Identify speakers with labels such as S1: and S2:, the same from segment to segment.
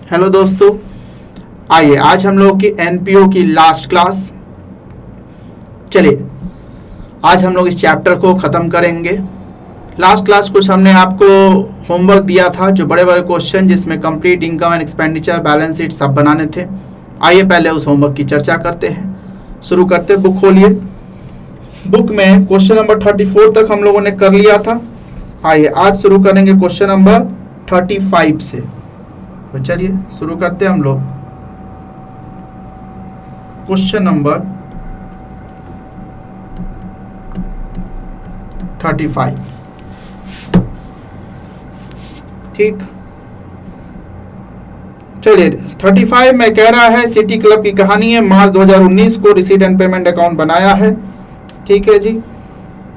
S1: Hello दोस्तों, आइए आज हम लोग की एनपीओ की लास्ट क्लास। चलिए आज हम लोग इस चैप्टर को ख़त्म करेंगे। लास्ट क्लास कुछ हमने आपको होमवर्क दिया था, जो बड़े बड़े क्वेश्चन जिसमें complete income and expenditure, balance sheet सब बनाने थे। आइए पहले उस होमवर्क की चर्चा करते हैं। शुरू करते, बुक खोलिए। बुक में क्वेश्चन नंबर 34 तक हम लोगों ने कर लिया था। आइए आज शुरू करेंगे क्वेश्चन नंबर 35 से। तो चलिए शुरू करते हैं हम लोग। Question number 35। ठीक, चलिए 35 में कह रहा है सिटी क्लब की कहानी है। मार्च 2019 को रिसीट एंड पेमेंट अकाउंट बनाया है। ठीक है जी,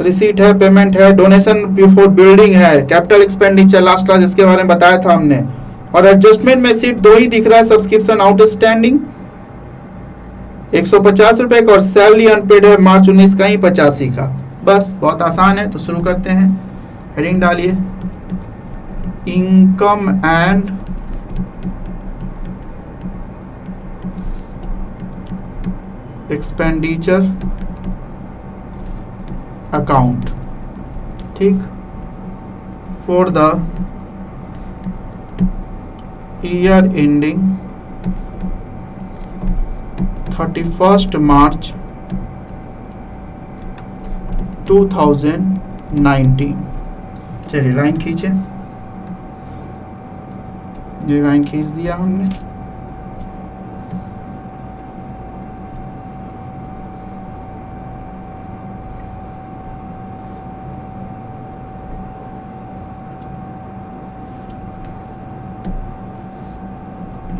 S1: रिसीट है, पेमेंट है, डोनेशन बिफोर बिल्डिंग है, कैपिटल एक्सपेंडिचर लास्ट क्लास इसके बारे में बताया था हमने। और एडजस्टमेंट में सीट 2 ही दिख रहा है, सब्सक्रिप्शन आउटस्टैंडिंग 150 रुपए का और सैलरी अनपेड है मार्च 19 का ही 85 का। बस बहुत आसान है, तो शुरू करते हैं। हेडिंग डालिए इनकम एंड एक्सपेंडिचर अकाउंट। ठीक, for the year ending 31st March 2019। चलिए लाइन खींचे, ये लाइन खींच दिया हमने।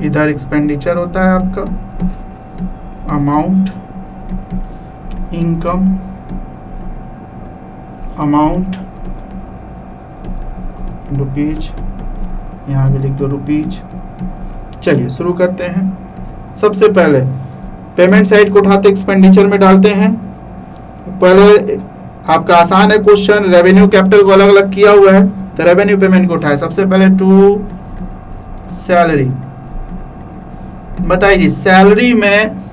S1: इधर एक्सपेंडिचर होता है आपका, अमाउंट, इनकम, अमाउंट रुपीज, यहाँ भी लिख दो रुपीज। चलिए शुरू करते हैं। सबसे पहले पेमेंट साइड को उठाते एक्सपेंडिचर में डालते हैं। पहले आपका आसान है क्वेश्चन, रेवेन्यू कैपिटल को अलग अलग किया हुआ है, तो रेवेन्यू पेमेंट को उठाए। सबसे पहले टू सैलरी, बताइए सैलरी में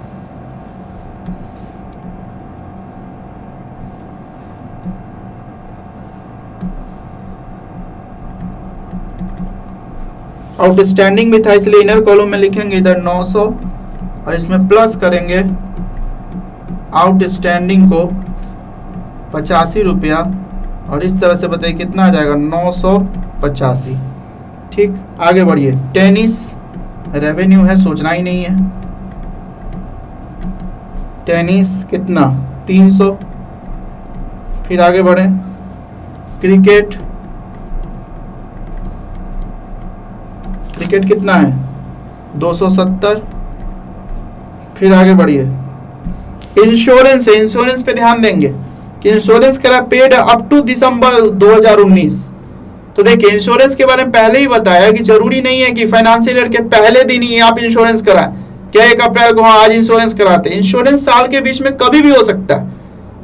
S1: आउटस्टैंडिंग भी था, इसलिए इनर कॉलम में लिखेंगे इधर 900 और इसमें प्लस करेंगे आउटस्टैंडिंग को 85 रुपया और इस तरह से बताइए कितना आ जाएगा 985। ठीक, आगे बढ़िए। टेनिस रेवेन्यू है, सोचना ही नहीं है। टेनिस कितना 300। फिर आगे बढ़े, क्रिकेट, क्रिकेट कितना है 270। फिर आगे बढ़िए, इंश्योरेंस है, इंश्योरेंस पे ध्यान देंगे कि इंश्योरेंस करा पेड अप टू दिसंबर 2019। तो देखिए इंश्योरेंस के बारे में पहले ही बताया कि जरूरी नहीं है कि फाइनेंशियल ईयर के पहले दिन ही आप इंश्योरेंस कराएं। क्या 1 अप्रैल को हाँ आज इंश्योरेंस कराते हैं? इंश्योरेंस साल के बीच में कभी भी हो सकता है,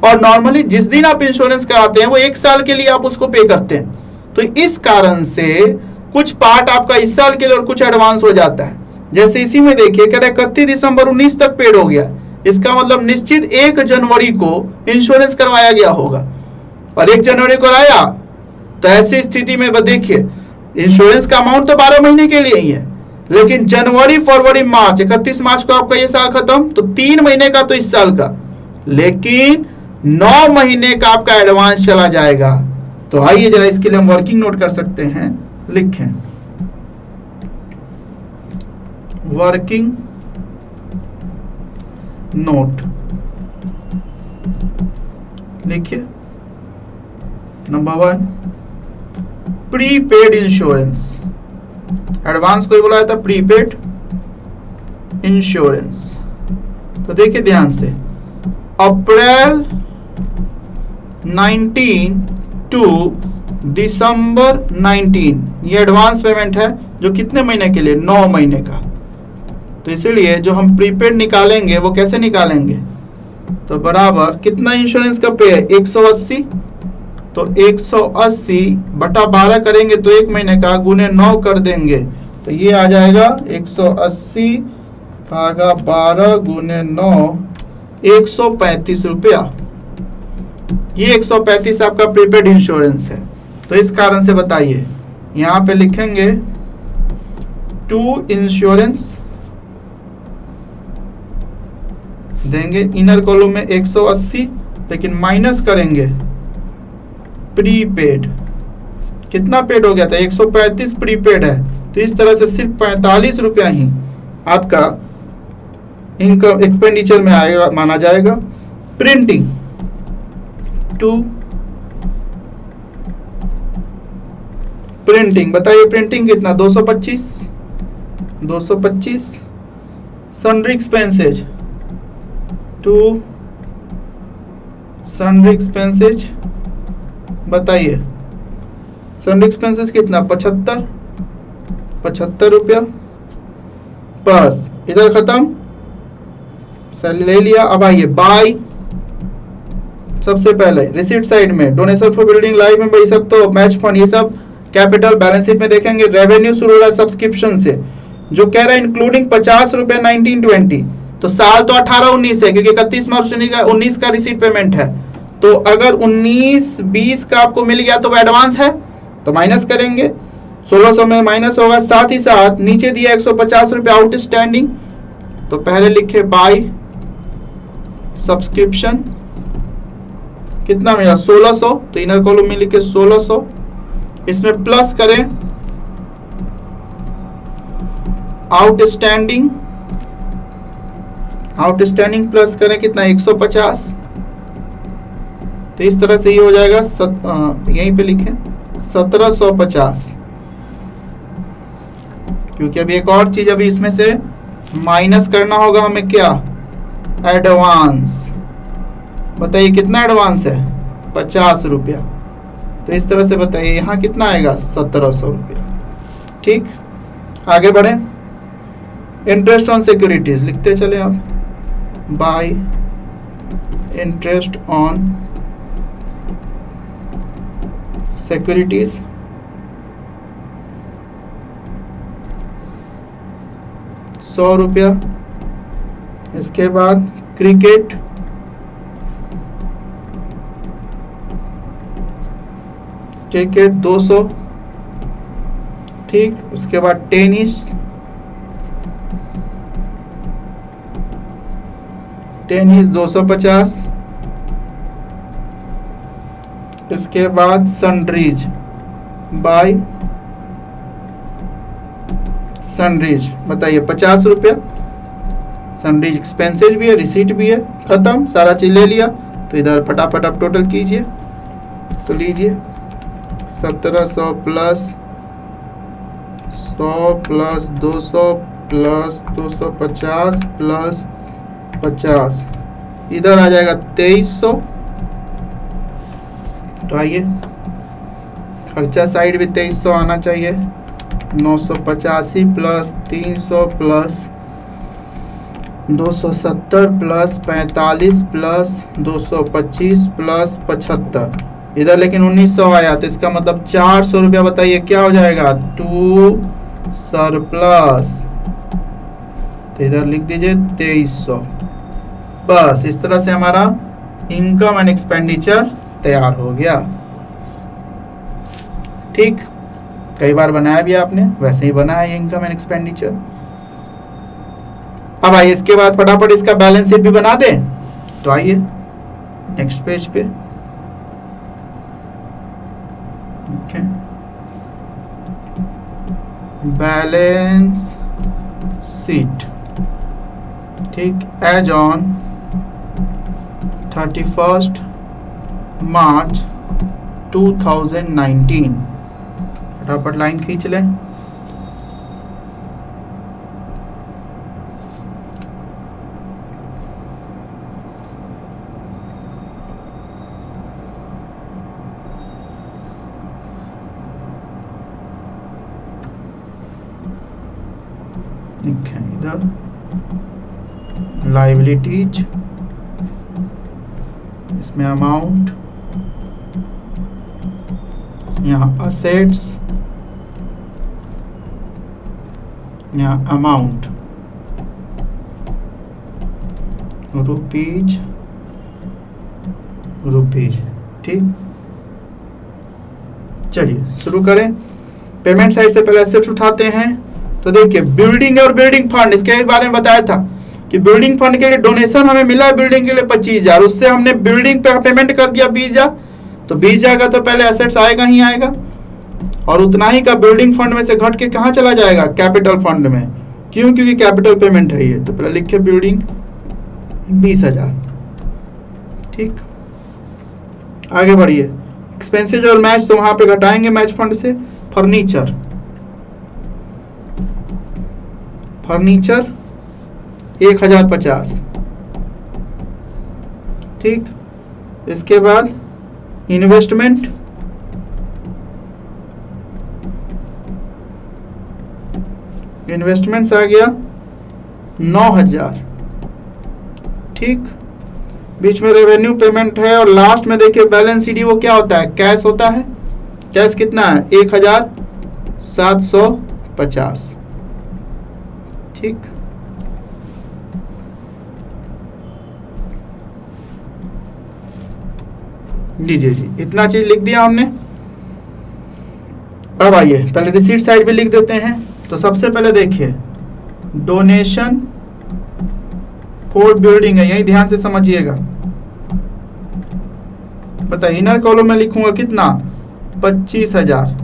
S1: और नॉर्मली जिस दिन आप इंश्योरेंस कराते हैं वो 1 साल के लिए आप उसको पे करते हैं। तो इस कारण से कुछ पार्ट आपका इस साल के लिए और कुछ एडवांस हो जाता है। जैसे इसी में देखिए कह रहे 31 दिसंबर 19 तक पेड हो गया, इसका मतलब निश्चित 1 जनवरी को इंश्योरेंस करवाया गया होगा और 1 जनवरी को आया। तो ऐसी स्थिति में देखिए इंश्योरेंस का अमाउंट तो 12 महीने के लिए ही है, लेकिन जनवरी, फरवरी, मार्च, 31 मार्च को आपका ये साल खत्म, तो 3 महीने का तो इस साल का, लेकिन 9 महीने का आपका एडवांस चला जाएगा। तो आइए जरा इसके लिए हम वर्किंग नोट कर सकते हैं। लिखें वर्किंग नोट, लिखिए नंबर 1 प्रीपेड इंश्योरेंस। एडवांस कोई बुलाया था, प्रीपेड इंश्योरेंस। तो देखिए ध्यान से, अप्रैल 19 टू दिसंबर 19 ये एडवांस पेमेंट है, जो कितने महीने के लिए 9 महीने का। तो इसीलिए जो हम प्रीपेड निकालेंगे वो कैसे निकालेंगे, तो बराबर कितना इंश्योरेंस का पे है 180, तो 180 बटा 12 करेंगे तो 1 महीने का, गुने 9 कर देंगे तो तो ये आ जाएगा 180 भागा 12 गुने 9, 135 रुपया। ये 135 आपका प्रीपेड इंश्योरेंस है। तो इस कारण से बताइए, यहाँ पे लिखेंगे टू इंश्योरेंस देंगे, इनर कॉलम में 180, लेकिन माइनस करेंगे प्रीपेड। कितना पेड हो गया था? 135 प्रीपेड है, तो इस तरह से सिर्फ 45 रुपया ही आपका इनकम एक्सपेंडिचर में आएगा, माना जाएगा। प्रिंटिंग टू प्रिंटिंग, बताइए प्रिंटिंग कितना? 225। Sundry expenses to sundry expenses, बताइए सन्ड्री एक्सपेंसेज कितना? 75 रुपया। बस इधर खत्म, सैलरी ले लिया। अब आइए बाय। सबसे पहले रिसीट साइड में डोनेशन फॉर बिल्डिंग लाइफ में, भाई सब तो मैच फंड, ये सब कैपिटल बैलेंस शीट में देखेंगे। रेवेन्यू शुरू हो रहा है सब्सक्रिप्शन से, जो कह रहा है इंक्लूडिंग 50 रुपए 1920। तो साल तो 18-19 है, क्योंकि 31 मार्च 19 का रिसीट पेमेंट है। तो अगर 19-20 का आपको मिल गया तो वो एडवांस है, तो माइनस करेंगे, 1600 में माइनस होगा। साथ ही साथ नीचे दिया 150 रुपये आउटस्टैंडिंग, तो पहले लिखे बाय सब्सक्रिप्शन, कितना मिला? 1600, तो इनर कॉलम में लिखे 1600, इसमें प्लस करें आउटस्टैंडिंग प्लस करें कितना? 150। तो इस तरह से ये हो जाएगा यहीं पे लिखें 1750, क्योंकि अभी एक और चीज अभी इसमें से माइनस करना होगा हमें, क्या? एडवांस। बताइए कितना एडवांस है? 50 रुपया। तो इस तरह से बताइए यहाँ कितना आएगा? 1700 रुपया। ठीक, आगे बढ़े। इंटरेस्ट ऑन सिक्योरिटीज लिखते चले आप, बाय इंटरेस्ट ऑन सिक्योरिटीज, ₹100। इसके बाद क्रिकेट, क्रिकेट 200। ठीक, उसके बाद टेनिस 250। इसके बाद सनरीज, बाय सनरीज, बताइए 50 रुपया। सनरीज एक्सपेंसेज भी है, रिसीट भी है, खत्म, सारा चीज ले लिया। तो इधर फटाफट आप टोटल कीजिए, तो लीजिए 1700 प्लस 100 प्लस 200 प्लस 250 प्लस 50, इधर आ जाएगा 2300। तो आइए खर्चा साइड भी 2300 आना चाहिए। 985 plus 300 plus 270 plus 45 plus 225 plus 75, इधर लेकिन 1900 आया, तो इसका मतलब 400 रुपया। बताइए क्या हो जाएगा? टू सरप्लस, तो इधर लिख दीजिए 2300। बस इस तरह से हमारा इनकम एंड एक्सपेंडिचर तैयार हो गया। ठीक, कई बार बनाया भी आपने, वैसे ही बना है इनकम एंड एक्सपेंडिचर। अब आइए इसके बाद फटाफट इसका बैलेंस शीट भी बना दें। तो आइए नेक्स्ट पेज पे। बैलेंस शीट, ठीक, एज ऑन 31 मार्च 2019। फटाफट लाइन खींच लें। इधर लायबिलिटीज, इसमें अमाउंट, यहाँ असेट्स, यहाँ अमाउंट रुपीज, ठीक। चलिए शुरू करें। पेमेंट साइड से पहले एसेट्स उठाते हैं। तो देखिए बिल्डिंग और बिल्डिंग फंड, इसके बारे में बताया था कि बिल्डिंग फंड के लिए डोनेशन हमें मिला है बिल्डिंग के लिए 25,000, उससे हमने बिल्डिंग पे पेमेंट कर दिया 20,000, तो 20,000 का तो पहले एसेट्स आएगा ही आएगा, और उतना ही का बिल्डिंग फंड में से घट के कहाँ चला जाएगा, कैपिटल फंड में। क्यों? क्योंकि कैपिटल पेमेंट है ये। तो पहले लिखे बिल्डिंग 20,000, ठीक। आगे बढ़िए। एक्सपेंसेज और मैच तो वहां पे घटाएंगे मैच फंड से। फर्नीचर 1,050, ठीक। इसके बाद इन्वेस्टमेंट आ गया 9,000, ठीक। बीच में रेवेन्यू पेमेंट है, और लास्ट में देखिए बैलेंस शीट, वो क्या होता है, कैश होता है। कैश कितना है, 1,750, ठीक। लीजिए जी, इतना चीज लिख दिया हमने। अब आइए पहले रिसीट साइड भी लिख देते हैं। तो सबसे पहले देखिए डोनेशन फॉर बिल्डिंग है, यही ध्यान से समझिएगा। बताइए इनर कॉलम में लिखूंगा कितना, 25,000,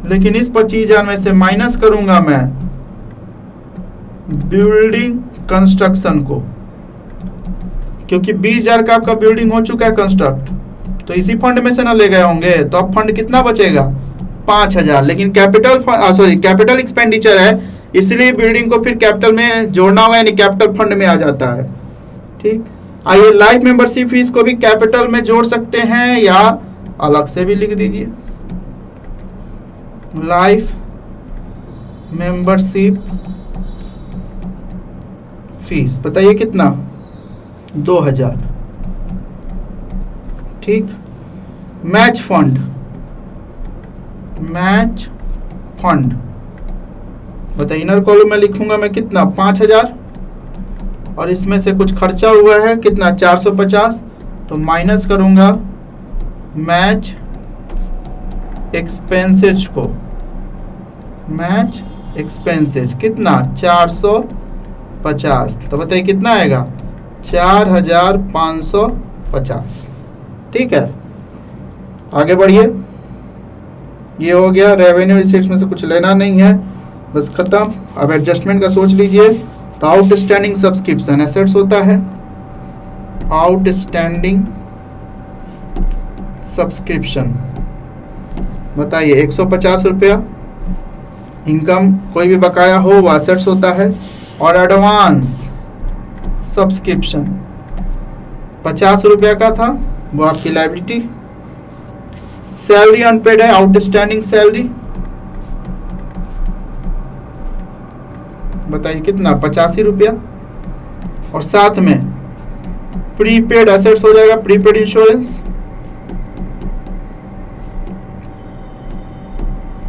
S1: लेकिन इस 25,000 में से माइनस करूंगा मैं बिल्डिंग कंस्ट्रक्शन को, क्योंकि 20,000 का आपका बिल्डिंग हो चुका है कंस्ट्रक्ट, तो इसी फंड में से ना ले गए होंगे, तो अब फंड कितना बचेगा, 5,000। लेकिन कैपिटल एक्सपेंडिचर है, इसलिए बिल्डिंग को फिर कैपिटल में जोड़ना होगा, यानी कैपिटल फंड में आ जाता है, ठीक। आइए लाइफ मेंबरशिप फीस को भी कैपिटल में जोड़ सकते हैं, या अलग से भी लिख दीजिए। लाइफ मेंबरशिप फीस बताइए कितना, 2,000, ठीक। मैच फंड बताइए इनर कॉलम में लिखूंगा मैं कितना, 5,000, और इसमें से कुछ खर्चा हुआ है कितना, 450, तो माइनस करूंगा मैच एक्सपेंसेज को, मैच एक्सपेंसेज कितना, 450, तो बताइए कितना आएगा, 4,550, ठीक है। आगे बढ़िए। ये हो गया रेवेन्यू रिसीट्स में से कुछ लेना नहीं है, बस खत्म। अब एडजस्टमेंट का सोच लीजिए। तो आउटस्टैंडिंग सब्सक्रिप्शन एसेट्स होता है, आउटस्टैंडिंग सब्सक्रिप्शन बताइए 150 रुपया। इनकम कोई भी बकाया हो वो एसेट्स होता है, और एडवांस सब्सक्रिप्शन 50 रुपया का था, वो आपकी लायबिलिटी। सैलरी अनपेड है, आउटस्टैंडिंग सैलरी बताइए कितना, 85 रुपया। और साथ में प्रीपेड एसेट्स हो जाएगा, प्रीपेड इंश्योरेंस।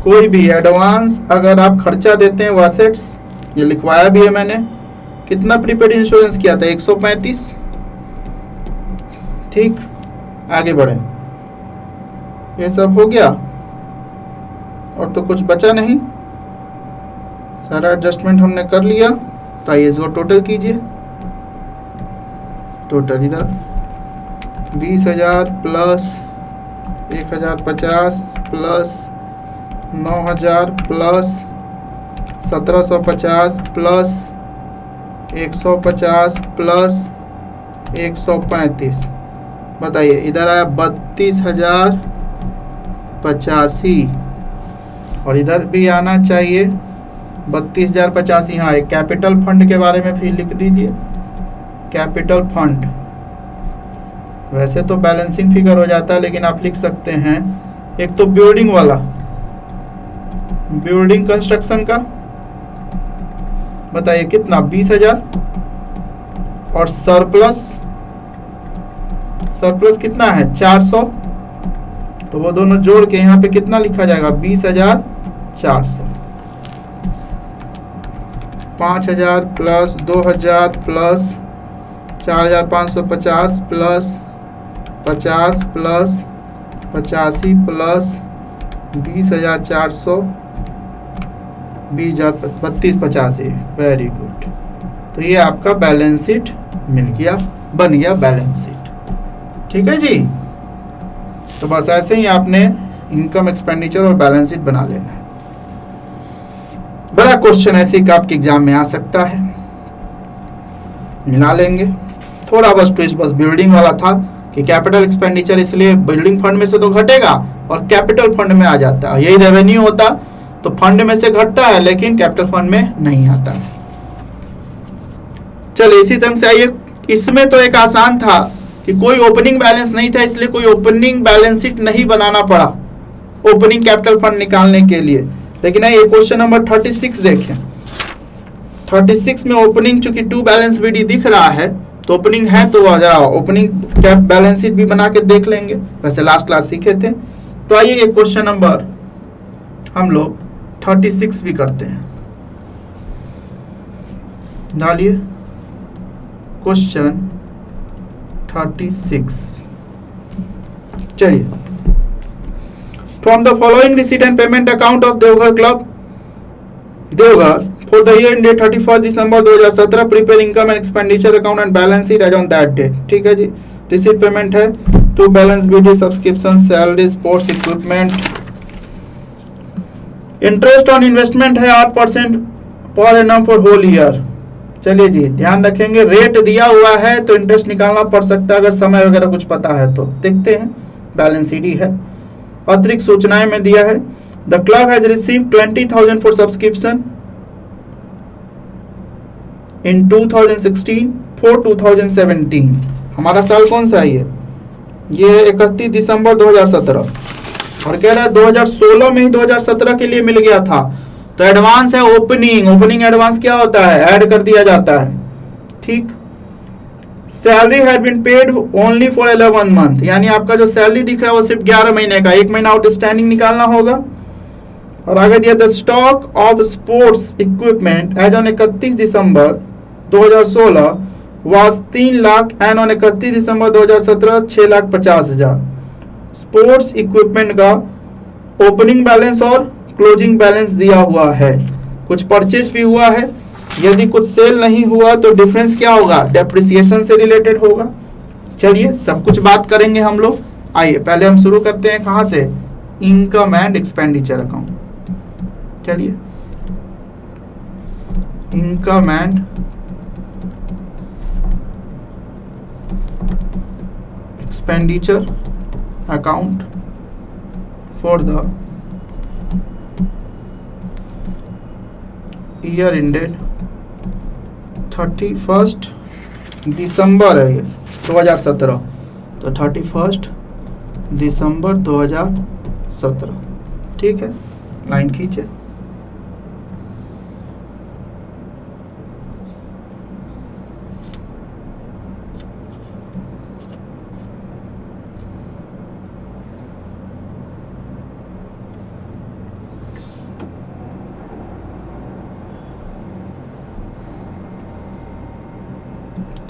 S1: कोई भी एडवांस अगर आप खर्चा देते हैं वो एसेट्स, ये लिखवाया भी है मैंने। कितना प्रीपेड इंश्योरेंस किया था, 135, ठीक। आगे बढ़े। ये सब हो गया, और तो कुछ बचा नहीं, सारा एडजस्टमेंट हमने कर लिया। तो आइए इसको टोटल कीजिए। टोटल इधर 20,000 plus 1,050 plus 9,000 plus 1,750 plus 150 plus 135, बताइए इधर आया 32,085, और इधर भी आना चाहिए 32,085। हाँ, एक कैपिटल फंड के बारे में फिर लिख दीजिए। कैपिटल फंड वैसे तो बैलेंसिंग फिगर हो जाता है, लेकिन आप लिख सकते हैं एक तो बिल्डिंग वाला, बिल्डिंग कंस्ट्रक्शन का बताइए कितना, 20,000, और सरप्लस कितना है, 400, तो वो दोनों जोड़ के यहाँ पे कितना लिखा जाएगा, 20,400। 5,000 plus 2,000 plus 4,550 plus 50 plus 85 plus 20,400 32,85। Very good. तो ये आपका बैलेंस शीट मिल गया, बन गया बैलेंस शीट। ठीक है जी। तो बस ऐसे ही आपने इनकम एक्सपेंडिचर और बैलेंस शीट बना लेना है। बड़ा क्वेश्चन ऐसे का आपके एग्जाम में आ सकता है, मिला लेंगे। थोड़ा बस ट्विस्ट बस बिल्डिंग वाला था कि कैपिटल एक्सपेंडिचर इसलिए बिल्डिंग फंड में से तो घटेगा और कैपिटल फंड में आ जाता है। यही रेवेन्यू होता तो फंड में से घटता है लेकिन कैपिटल फंड में नहीं आता है। चलिए इसी ढंग से आइए। इसमें तो एक आसान था कि कोई ओपनिंग बैलेंस नहीं था, इसलिए कोई ओपनिंग बैलेंस शीट नहीं बनाना पड़ा ओपनिंग कैपिटल फंड निकालने के लिए। लेकिन ये क्वेश्चन नंबर 36 देखें। 36 में ओपनिंग चूंकि 2 बैलेंस बीडी दिख रहा है तो ओपनिंग है तो जरा ओपनिंग कैप बैलेंस शीट भी बना के देख लेंगे, वैसे लास्ट क्लास सीखे थे। तो आइए ये क्वेश्चन नंबर हम लोग 36 भी करते हैं। डालिए क्वेश्चन 36। चलिए, from the following receipt and payment account of Deoghar club Deoghar for the year ended 31st December 2017 prepare income and expenditure account and balance sheet as on that date। ठीक है जी। रिसीट पेमेंट है 2 balance B D subscription salary sports equipment. Interest on investment है 8% per annum for whole year. चलिए जी, ध्यान रखेंगे rate दिया हुआ है तो इंटरेस्ट निकालना पड़ सकता है, अगर समय वगैरह कुछ पता है तो। देखते हैं, बैलेंस शीट ही है। अतिरिक्त सूचनाएं में दिया है the club has received 20,000 for subscription in 2016 for 2017। हमारा साल कौन सा है ये 31 दिसंबर 2017 और कह रहा है 2016 में ही 2017 के लिए मिल गया था। तो एडवांस है ओपनिंग एडवांस क्या होता है, ऐड कर दिया जाता है। ठीक। Salary had been paid only for 11 month, यानी आपका जो सैलरी दिख रहा है वो सिर्फ 11 महीने का, 1 महीना आउटस्टैंडिंग निकालना होगा। और आगे दिया the stock of sports equipment as on 31 December 2016 was 3 lakh and on 31 December 2017 6,50,000। Sports equipment का ओपनिंग बैलेंस और क्लोजिंग बैलेंस दिया हुआ है। कुछ परचेज भी हुआ है, यदि कुछ सेल नहीं हुआ तो डिफरेंस क्या होगा, डेप्रिसिएशन से रिलेटेड होगा। चलिए सब कुछ बात करेंगे हम लोग। आइए पहले हम शुरू करते हैं कहां से, इनकम एंड एक्सपेंडिचर अकाउंट। चलिए, income and expenditure account for the year ended 31 दिसंबर है 2017। तो 31 दिसंबर 2017। ठीक है, लाइन खींचे।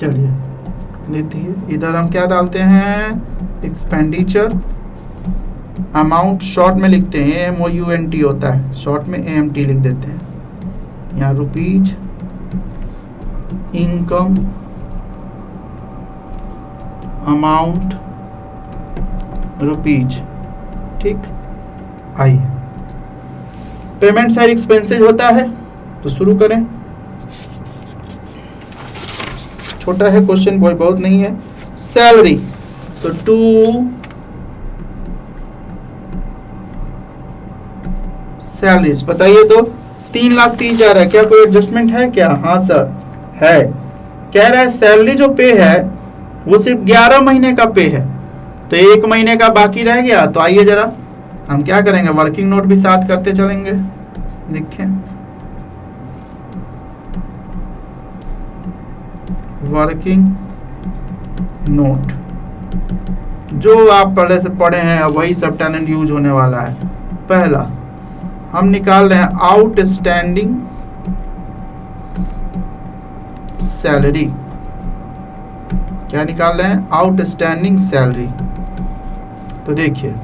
S1: चलिए देखिए, इधर हम क्या डालते हैं, एक्सपेंडिचर अमाउंट शॉर्ट में लिखते हैं, MOUNT होता है, शॉर्ट में AMT लिख देते हैं। यहाँ रुपीज, इनकम, अमाउंट, रुपीज। ठीक। आइए, पेमेंट साइड एक्सपेंसेस होता है तो शुरू करें। छोटा है क्वेश्चन, कोई बहुत नहीं है। सैलरी तो 2 सैलरीज बताइए तो 3,30,000 है। क्या कोई एडजस्टमेंट है क्या? हाँ सर है। कह रहा है सैलरी जो पे है वो सिर्फ 11 महीने का पे है, तो 1 महीने का बाकी रह गया। तो आइए जरा हम क्या करेंगे, वर्किंग नोट भी साथ करते चलेंगे। देखें, वर्किंग नोट जो आप पहले से पढ़े हैं वही सब टैलेंट यूज होने वाला है। पहला हम निकाल रहे हैं आउटस्टैंडिंग सैलरी, क्या निकाल रहे हैं? Outstanding salary. तो देखिए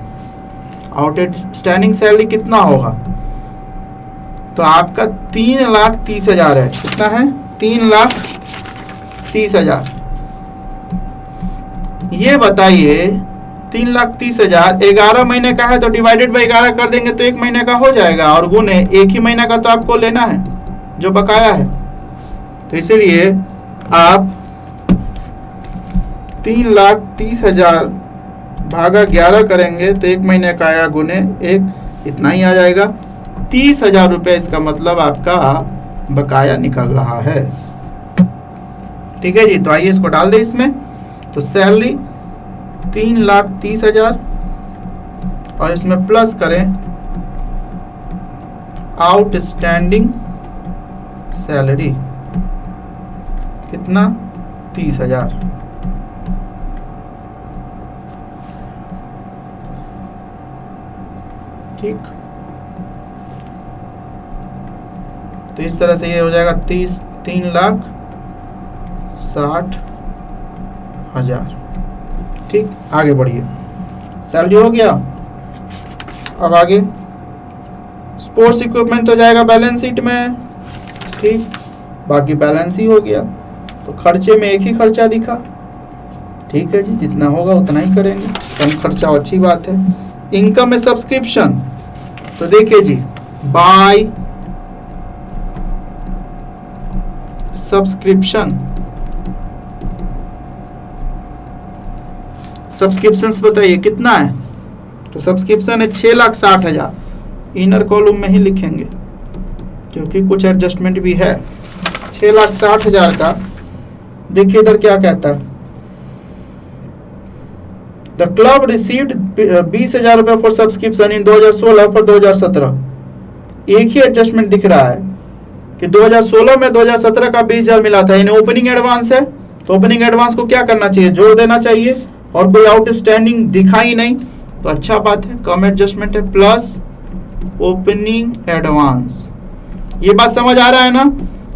S1: आउटस्टैंडिंग सैलरी कितना होगा, तो आपका 3,30,000 है। कितना है? 3,30,000। ये बताइए 3,30,000 11 महीने का है तो डिवाइडेड बाई 11 कर देंगे तो 1 महीने का हो जाएगा, और गुने एक ही महीने का तो आपको लेना है जो बकाया है। तो इसीलिए आप 3,30,000 भागा 11 करेंगे तो 1 महीने का आएगा, गुने 1 इतना ही आ जाएगा। 30,000 रुपये इसका मतलब आपका बकाया निकल रहा है। ठीक है जी, तो आइए इसको डाल दें इसमें। तो सैलरी 3,30,000 और इसमें प्लस करें आउटस्टैंडिंग सैलरी, कितना? 30,000। ठीक, तो इस तरह से ये हो जाएगा 3,60,000। ठीक, आगे बढ़िए। सैलरी हो गया। अब आगे स्पोर्ट्स इक्विपमेंट तो जाएगा बैलेंस शीट में। ठीक, बाकी बैलेंस ही हो गया, तो खर्चे में एक ही खर्चा दिखा। ठीक है जी, जितना होगा उतना ही करेंगे, कम खर्चा अच्छी बात है। इनकम में सब्सक्रिप्शन, तो देखिए जी बाय सब्सक्रिप्शन, सब्सक्रिप्शंस बताइए कितना है? तो सब्सक्रिप्शन है 6,60,000। इनर कॉलम में ही लिखेंगे क्योंकि कुछ एडजस्टमेंट भी है। 6,60,000 का देखिए इधर क्या कहता है, द क्लब रिसीव्ड 20,000 रुपये फॉर सब्सक्रिप्शन इन 2016 फॉर 2017। एक ही एडजस्टमेंट दिख रहा है कि 2016 में 2017 का 20,000 मिला था, यानी ओपनिंग एडवांस है। तो ओपनिंग एडवांस को क्या करना चाहिए? जोड़ देना चाहिए, और कोई आउटस्टैंडिंग दिखा ही नहीं तो अच्छा बात है, कम एडजस्टमेंट है। प्लस ओपनिंग एडवांस, ये बात समझ आ रहा है ना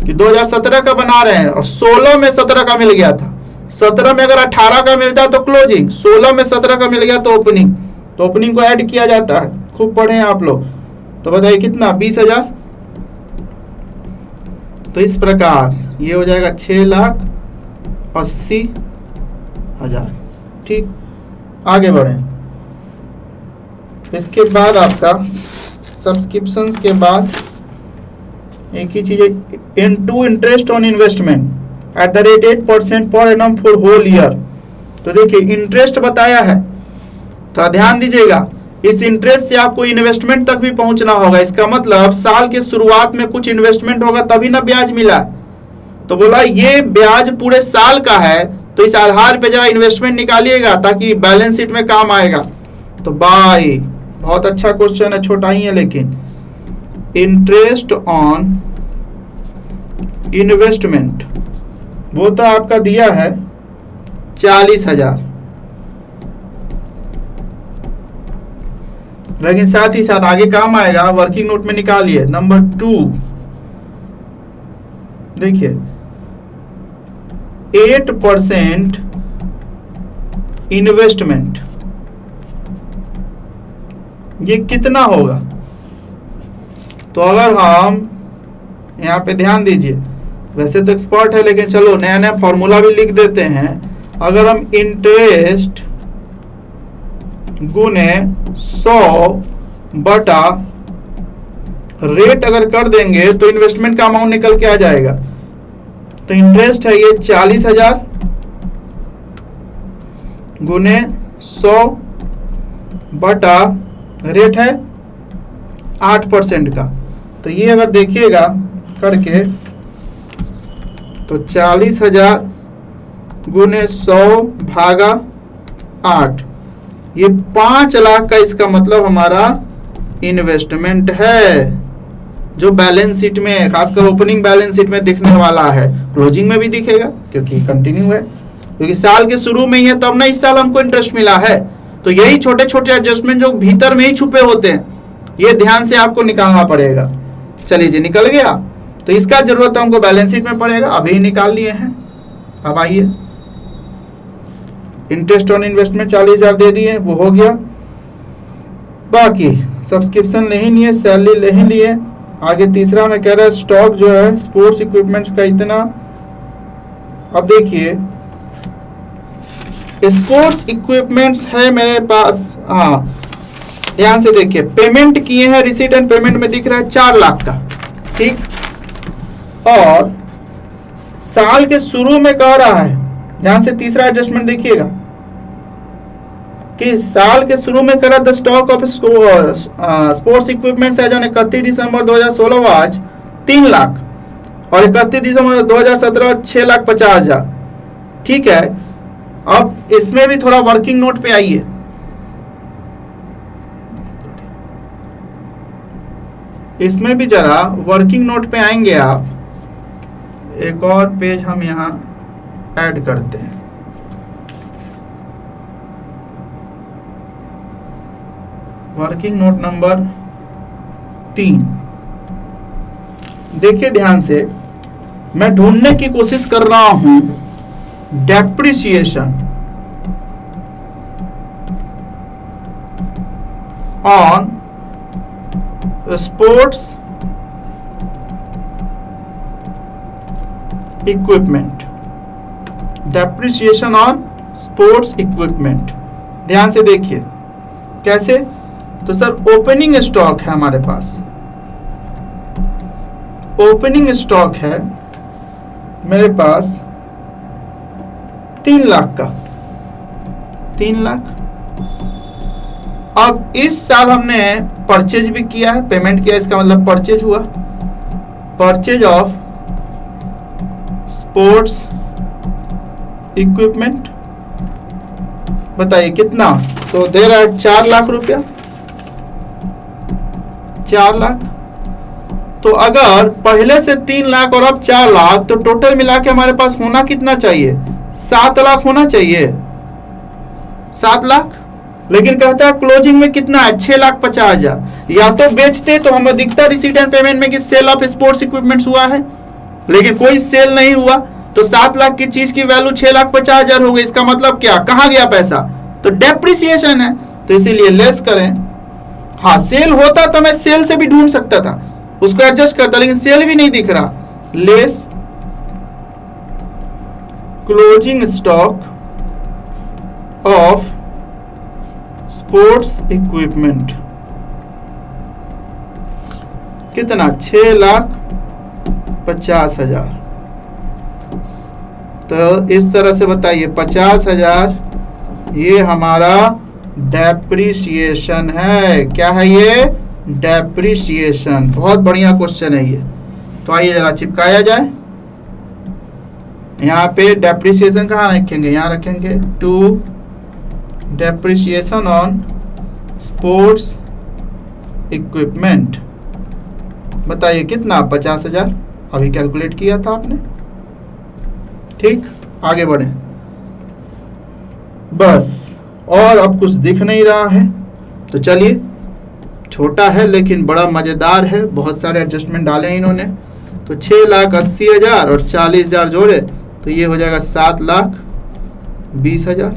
S1: कि 2017 का बना रहे हैं और 16 में 17 का मिल गया था। 17 में अगर 18 का मिलता तो क्लोजिंग, 16 में 17 का मिल गया तो ओपनिंग, तो ओपनिंग को ऐड किया जाता है। खूब पढ़े हैं आप लोग। तो बताइए कितना? 20,000। तो इस प्रकार ये हो जाएगा 6,80,000। ठीक, आगे बढ़े। इसके बाद आपका सब्सक्रिप्शंस के बाद एक ही चीज है, into interest on investment at the rate 8% per annum for whole year. तो देखिए इंटरेस्ट बताया है, तो ध्यान दीजिएगा, इस इंटरेस्ट से आपको इन्वेस्टमेंट तक भी पहुंचना होगा। इसका मतलब साल के शुरुआत में कुछ इन्वेस्टमेंट होगा तभी ना ब्याज मिला। तो बोला ये ब्याज पूरे साल का है, तो इस आधार पे जरा इन्वेस्टमेंट निकालिएगा ताकि बैलेंस शीट में काम आएगा। तो बाय, बहुत अच्छा क्वेश्चन है, छोटा ही है लेकिन। इंटरेस्ट ऑन इन्वेस्टमेंट वो तो आपका दिया है 40,000, लेकिन साथ ही साथ आगे काम आएगा। वर्किंग नोट में निकालिए नंबर 2, देखिए 8% इन्वेस्टमेंट, ये कितना होगा? तो अगर हम यहाँ पे ध्यान दीजिए, वैसे तो एक्सपर्ट है लेकिन चलो नया नया फॉर्मूला भी लिख देते हैं। अगर हम इंटरेस्ट गुने 100 बटा रेट अगर कर देंगे तो इन्वेस्टमेंट का अमाउंट निकल के आ जाएगा। तो इंटरेस्ट है ये 40,000 गुने 100 बटा रेट है 8% का। तो ये अगर देखिएगा करके तो 40,000 गुने 100 भागा 8, ये 5 लाख का इसका मतलब हमारा इन्वेस्टमेंट है, जो बैलेंस शीट में, खासकर ओपनिंग बैलेंस शीट में दिखने वाला है। क्लोजिंग में भी दिखेगा क्योंकि कंटिन्यू है, क्योंकि साल के शुरू में ही है तब ना इस साल हमको इंटरेस्ट मिला है। तो यही छोटे छोटे एडजस्टमेंट जो भीतर में ही छुपे होते हैं, ये ध्यान से आपको निकालना पड़ेगा। चलिए जी, निकल गया। तो इसका जरूरत तो हमको बैलेंस शीट में पड़ेगा, अभी निकाल लिए हैं। अब आइए, इंटरेस्ट ऑन इन्वेस्टमेंट 40,000 दे दिए, वो हो गया। बाकी सब्सक्रिप्शन नहीं लिए, सैलरी नहीं लिए। आगे तीसरा में कह रहा है स्टॉक जो है स्पोर्ट्स इक्विपमेंट्स का इतना। अब देखिए स्पोर्ट्स इक्विपमेंट्स है मेरे पास, हाँ ध्यान से देखिए, पेमेंट किए हैं, रिसीट एंड पेमेंट में दिख रहा है 4 लाख का, ठीक। और साल के शुरू में कह रहा है, ध्यान से तीसरा एडजस्टमेंट देखिएगा कि साल के शुरू में कह रहा the stock of sports equipments as on 31 December 2016 आज 3 लाख और 31 दिसंबर 2017 6,50,000, ठीक है। अब इसमें भी थोड़ा वर्किंग नोट पे आइए, इसमें भी जरा वर्किंग नोट पे आएंगे आप। एक और पेज हम यहां ऐड करते हैं, वर्किंग नोट नंबर 3। देखिए ध्यान से, मैं ढूंढने की कोशिश कर रहा हूं depreciation on sports equipment, depreciation on sports equipment. ध्यान से देखिए कैसे, तो सर ओपनिंग स्टॉक है हमारे पास, ओपनिंग स्टॉक है मेरे पास 3 लाख का, 3 लाख। अब इस साल हमने परचेज भी किया है, पेमेंट किया, इसका मतलब परचेज हुआ, परचेज ऑफ स्पोर्ट्स इक्विपमेंट। बताइए कितना, तो दे रहा है 4 लाख रुपया, 4 लाख। तो अगर पहले से 3 लाख और अब 4 लाख, तो टोटल मिला के हमारे पास होना कितना चाहिए, 7 लाख होना चाहिए, 7 लाख। लेकिन कहता है क्लोजिंग में कितना है, 6,50,000। या तो बेचते तो हमें दिखता रिसीट एंड पेमेंट में कि सेल ऑफ स्पोर्ट्स इक्विपमेंट्स हुआ है, लेकिन कोई सेल नहीं हुआ, तो 7 लाख की चीज की वैल्यू 6,50,000 हो गई। इसका मतलब क्या, कहां गया पैसा, तो डेप्रिसिएशन है, तो इसीलिए लेस करें। हाँ सेल होता तो मैं सेल से भी ढूंढ सकता था, उसको एडजस्ट करता, लेकिन सेल भी नहीं दिख रहा। Less closing stock of sports equipment कितना, 6,50,000। तो इस तरह से बताइए 50,000 ये हमारा डेप्रिसिएशन है। क्या है ये, डेप्रिसिएशन। बहुत बढ़िया क्वेश्चन है ये, तो आइए जरा चिपकाया जाए। यहाँ पे डेप्रिसिएशन कहाँ रखेंगे, यहाँ रखेंगे to depreciation on sports equipment. बताइए कितना, 50,000 अभी कैलकुलेट किया था आपने, ठीक। आगे बढ़े बस, और अब कुछ दिख नहीं रहा है, तो चलिए, छोटा है लेकिन बड़ा मजेदार है, बहुत सारे एडजस्टमेंट डाले हैं इन्होंने। तो 6,80,000 और 40,000 जोड़े तो ये हो जाएगा 7,20,000।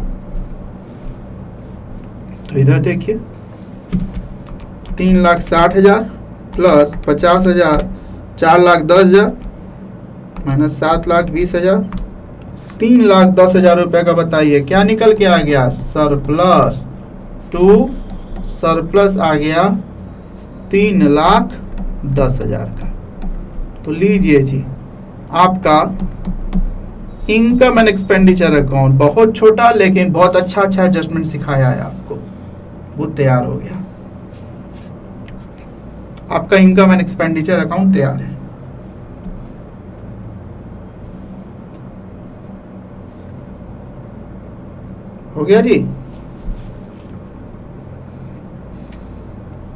S1: तो इधर देखिए 3,60,000 प्लस 50,000, 4,10,000 माइनस 7,20,000, 3,10,000 रुपए का। बताइए क्या निकल के आ गया, सरप्लस टू सरप्लस आ गया 3,10,000 का। तो लीजिए जी आपका इनकम एंड एक्सपेंडिचर अकाउंट, बहुत छोटा लेकिन बहुत अच्छा एडजस्टमेंट सिखाया है आपको, वो तैयार हो गया। आपका इनकम एंड एक्सपेंडिचर अकाउंट तैयार है। हो गया जी।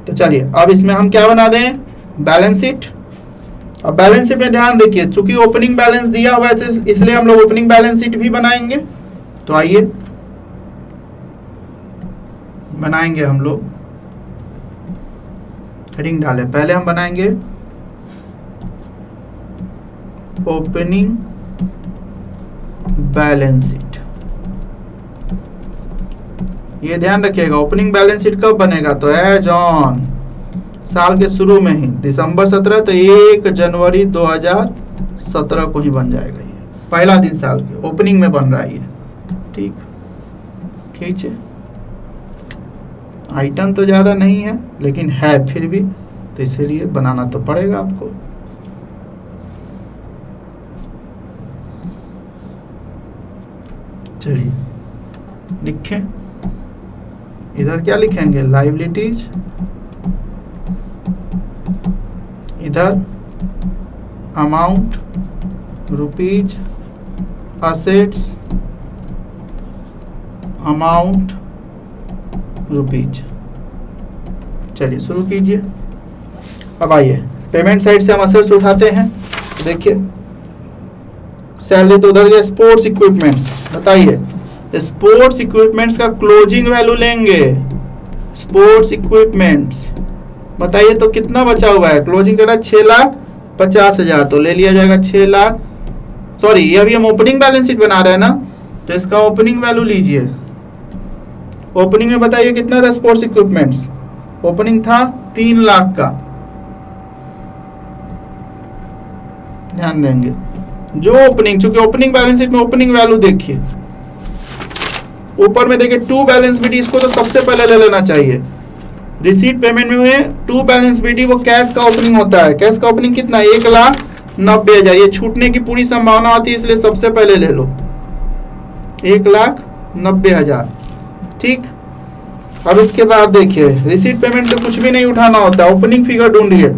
S1: तो चलिए अब इसमें हम क्या बना दें, बैलेंस शीट। अब बैलेंस शीट में ध्यान देखिए, चूंकि ओपनिंग बैलेंस दिया हुआ है तो इसलिए हम लोग ओपनिंग बैलेंस शीट भी बनाएंगे। तो आइए बनाएंगे हम लोग, हेडिंग डालें। पहले हम बनाएंगे ओपनिंग बैलेंस शीट। ये ध्यान रखिएगा, ओपनिंग बैलेंस शीट कब बनेगा, तो एज ऑन साल के शुरू में ही, दिसंबर 17 तो 1 जनवरी 2017 को ही बन जाएगा। ये पहला दिन साल के ओपनिंग में बन रहा है ये। ठीक, खींचे। आइटम तो ज़्यादा नहीं है लेकिन है फिर भी, तो इसीलिए बनाना तो पड़ेगा आपको। चलिए लिखें, इधर क्या लिखेंगे, लायबिलिटीज, इधर amount rupees, assets amount rupees. चलिए शुरू कीजिए। अब आइए पेमेंट साइड से हम असेट्स उठाते हैं। देखिए सैलरी तो उधर गया। स्पोर्ट्स इक्विपमेंट्स, बताइए स्पोर्ट्स इक्विपमेंट्स का क्लोजिंग वैल्यू लेंगे। स्पोर्ट्स इक्विपमेंट्स बताइए तो कितना बचा हुआ है, क्लोजिंग करा 6,50,000, तो ले लिया जाएगा 6 लाख। सॉरी, ये अभी हम ओपनिंग बैलेंस शीट बना रहे हैं ना, तो इसका ओपनिंग वैल्यू लीजिए। ओपनिंग में बताइए कितना था स्पोर्ट्स इक्विपमेंट्स, ओपनिंग था 3 लाख का। ध्यान देंगे जो ओपनिंग, चूंकि ओपनिंग बैलेंस शीट में ओपनिंग वैल्यू देखिए, ऊपर में देखिए टू बैलेंस बीटी, इसको तो सबसे पहले ले लेना चाहिए। रिसीट पेमेंट में हुए टू बैलेंस बीटी, वो कैश का ओपनिंग होता है। कैश का ओपनिंग कितना, 1,90,000। ये छूटने की पूरी संभावना होती है, इसलिए सबसे पहले ले लो 1,90,000। ठीक, अब इसके बाद देखिए रिसीट पेमेंट तो कुछ भी नहीं उठाना होता, ओपनिंग फिगर ढूंढिए।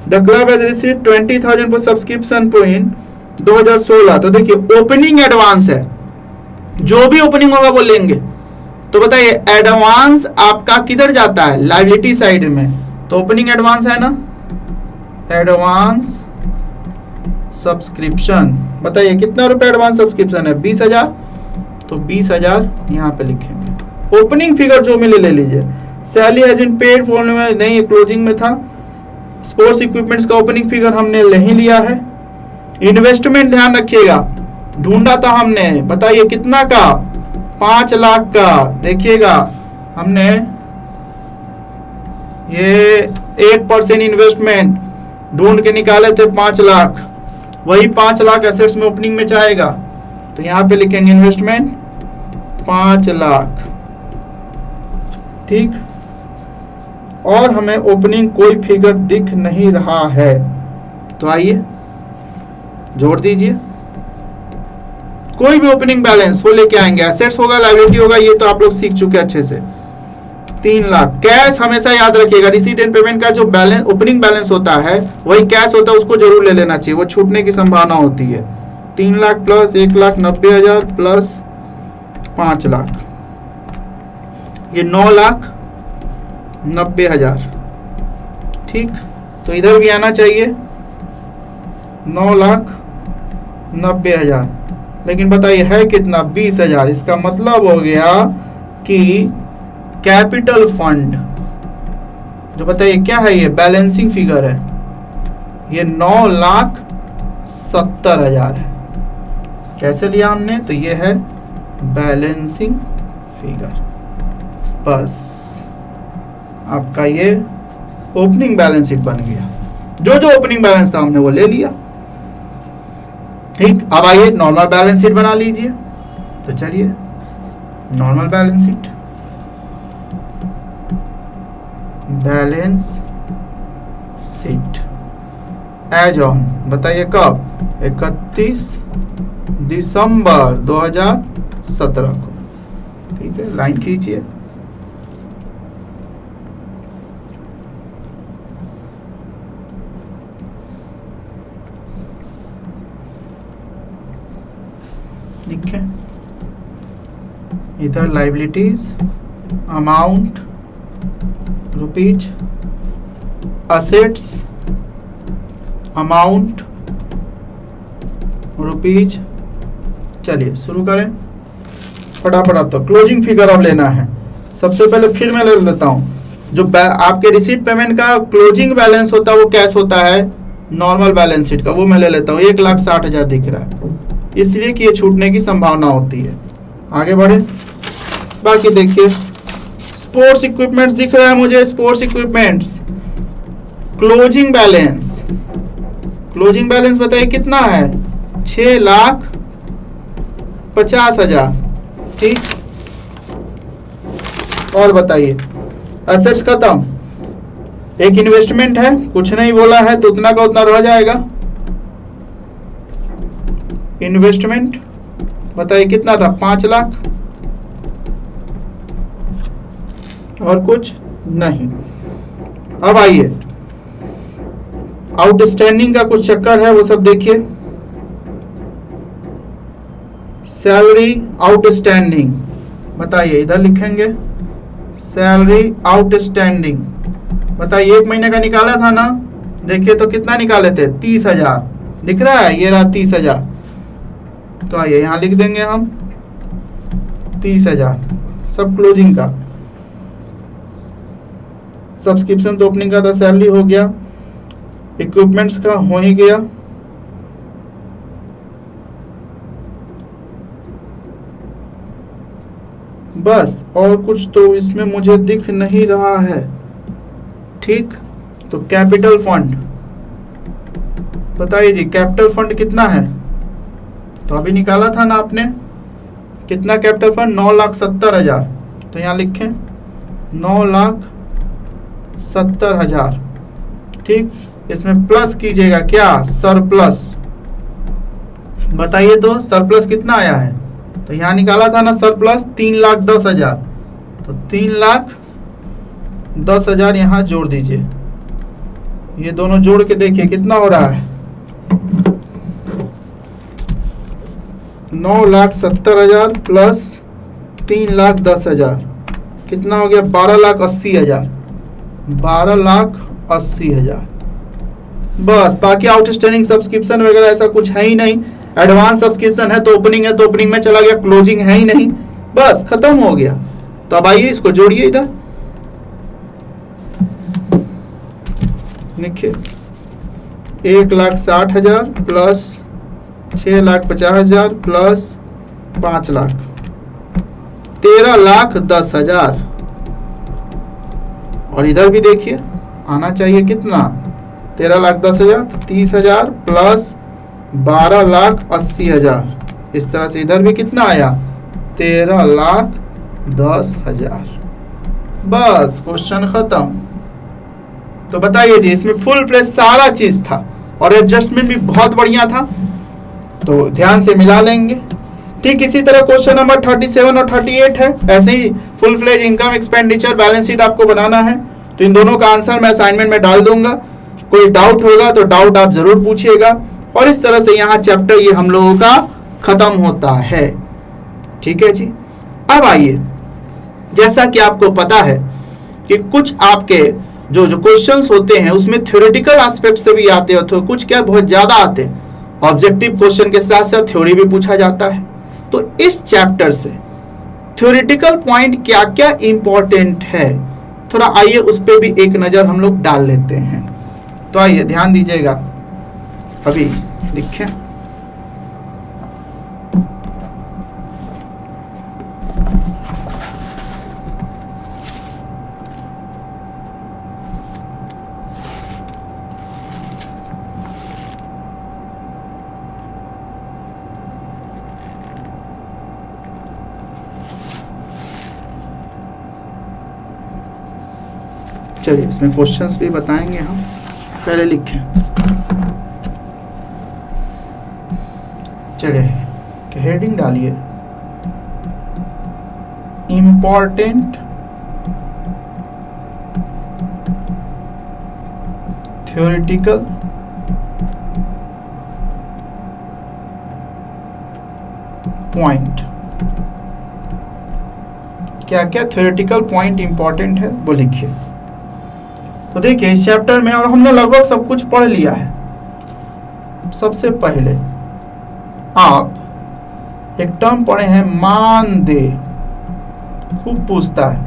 S1: The club has received 20,000 for subscription point 2016। तो देखिए ओपनिंग एडवांस है, जो भी ओपनिंग होगा वो लेंगे। तो बताइए एडवांस आपका किधर जाता है, लायबिलिटी साइड में, तो ओपनिंग एडवांस है ना, एडवांस सब्सक्रिप्शन। बताइए कितना रुपए एडवांस सब्सक्रिप्शन है, 20,000, तो 20,000 यहाँ पे लिखेंगे। ओपनिंग फिगर जो मिले ले लीजिए। Salary has been paid for में नहीं, क्लोजिंग में था। स्पोर्ट्स इक्विपमेंट्स का ओपनिंग फिगर हमने नहीं लिया है। इन्वेस्टमेंट ध्यान रखिएगा, ढूंढा था हमने, बताइए कितना का, 5 लाख का। देखिएगा हमने ये 8% इन्वेस्टमेंट ढूंढ के निकाले थे 5 लाख, वही 5 लाख एसेट्स में ओपनिंग में जाएगा। तो यहां पे लिखेंगे इन्वेस्टमेंट 5 लाख। ठीक, और हमें ओपनिंग कोई फिगर दिख नहीं रहा है, तो आइए जोड़ दीजिए। कोई भी ओपनिंग बैलेंस वो लेके आएंगे, एसेट्स होगा लायबिलिटी होगा, ये तो आप लोग सीख चुके हैं अच्छे से। 3 लाख कैश, हमेशा याद रखिएगा रिसीट एंड पेमेंट का जो बैलेंस ओपनिंग बैलेंस होता है वही कैश होता है, उसको जरूर ले लेना चाहिए, वो छूटने की संभावना होती है। 3 लाख प्लस 1,90,000 प्लस 5 लाख, ये 9,90,000। ठीक, तो इधर भी आना चाहिए 9,90,000। लेकिन बताइए है कितना, 20,000। इसका मतलब हो गया कि कैपिटल फंड जो बताइए क्या है, ये बैलेंसिंग फिगर है, ये 9,70,000 है। कैसे लिया हमने, तो ये है बैलेंसिंग फिगर। बस आपका ये ओपनिंग बैलेंस शीट बन गया। जो जो ओपनिंग बैलेंस था हमने वो ले लिया। ठीक, अब आइए नॉर्मल बैलेंस शीट बना लीजिए। तो चलिए normal balance sheet, balance sheet as on, बताइए कब, 31 दिसंबर 2017 को। ठीक है, लाइन खींचिए। लिखें इधर liabilities, amount rupees, assets amount rupees. चलिए शुरू करें फटाफट। अब तो क्लोजिंग फिगर अब लेना है। सबसे पहले फिर मैं ले लेता हूं, जो आपके रिसीट पेमेंट का क्लोजिंग बैलेंस होता है वो कैश होता है नॉर्मल बैलेंस शीट का, वो मैं ले लेता हूँ, 1,60,000 दिख रहा है, इसलिए कि ये छूटने की संभावना होती है। आगे बढ़े, बाकी देखिए स्पोर्ट्स इक्विपमेंट्स दिख रहा है मुझे, स्पोर्ट्स इक्विपमेंट्स क्लोजिंग बैलेंस बताइए कितना है, 6,50,000। ठीक, और बताइए एसेट्स खत्म, एक इन्वेस्टमेंट है, कुछ नहीं बोला है तो उतना का उतना रह जाएगा। इन्वेस्टमेंट बताइए कितना था, 5 लाख, और कुछ नहीं। अब आइए आउटस्टैंडिंग का कुछ चक्कर है, वो सब देखिए। सैलरी आउटस्टैंडिंग बताइए, इधर लिखेंगे सैलरी आउटस्टैंडिंग, बताइए 1 महीने का निकाला था ना, देखिए तो कितना निकाले थे, 30,000 दिख रहा है, ये रहा 30,000। तो आइए यहाँ लिख देंगे हम 30,000, सब क्लोजिंग का। सब्सक्रिप्शन तो ओपनिंग का था, सैलरी हो गया, इक्विपमेंट्स का हो ही गया, बस और कुछ तो इसमें मुझे दिख नहीं रहा है। ठीक, तो कैपिटल फंड बताइए जी, कैपिटल फंड कितना है, तो अभी निकाला था ना आपने, कितना कैपिटल फंड, 9,70,000। तो यहाँ लिखें 9,70,000। ठीक, इसमें प्लस कीजिएगा क्या, सरप्लस, बताइए तो सरप्लस कितना आया है, तो यहाँ निकाला था ना सरप्लस 3,10,000, तो 3,10,000 यहाँ जोड़ दीजिए, ये दोनों जोड़ के देखिए कितना हो रहा है, 9,70,000 प्लस 3,10,000 कितना हो गया, 12,80,000, 12,80,000। बस, बाकी आउटस्टैंडिंग सब्सक्रिप्शन वगैरह ऐसा कुछ है ही नहीं। एडवांस सब्सक्रिप्शन है तो ओपनिंग है तो ओपनिंग में चला गया, क्लोजिंग है ही नहीं, बस खत्म हो गया। तो अब आइए इसको जोड़िए, इधर देखिए 1,60,000 प्लस 6,50,000 प्लस 5 लाख, 13,10,000। और इधर भी देखिए आना चाहिए कितना, 13,10,000, 30,000 प्लस 12,80,000, इस तरह से इधर भी कितना आया, 13,10,000। बस क्वेश्चन खत्म। तो बताइए जी, इसमें फुल प्लेस सारा चीज था और एडजस्टमेंट भी बहुत बढ़िया था, तो ध्यान से मिला लेंगे। ठीक इसी तरह क्वेश्चन नंबर 37 और 38 है, ऐसे ही full fledged income expenditure balance sheet आपको बनाना है। तो इन दोनों का आंसर मैं असाइनमेंट में डाल दूंगा, कोई डाउट होगा तो डाउट आप जरूर पूछिएगा। और इस तरह से यहाँ चैप्टर ये हम लोगों का खत्म होता है। ठीक है जी, अब आइए, जैसा कि आपको पता है कि कुछ आपके जो क्वेश्चंस होते हैं उसमें थ्योरेटिकल एस्पेक्ट से भी आते हैं, तो कुछ क्या बहुत ज्यादा आते हैं, ऑब्जेक्टिव क्वेश्चन के साथ साथ थ्योरी भी पूछा जाता है। तो इस चैप्टर से थ्योरेटिकल पॉइंट क्या क्या इंपॉर्टेंट है, थोड़ा आइए उस पर भी एक नजर हम लोग डाल लेते हैं। तो आइए ध्यान दीजिएगा, अभी लिखें चलिए इसमें क्वेश्चंस भी बताएंगे हम, पहले लिखें। चलिए हेडिंग डालिए, इंपॉर्टेंट थ्योरेटिकल पॉइंट, क्या क्या थ्योरेटिकल पॉइंट इंपॉर्टेंट है वो लिखिए। तो देखिए इस चैप्टर में, और हमने लगभग सब कुछ पढ़ लिया है। सबसे पहले आप एक टर्म पढ़े हैं मानदेय, खूब पूछता है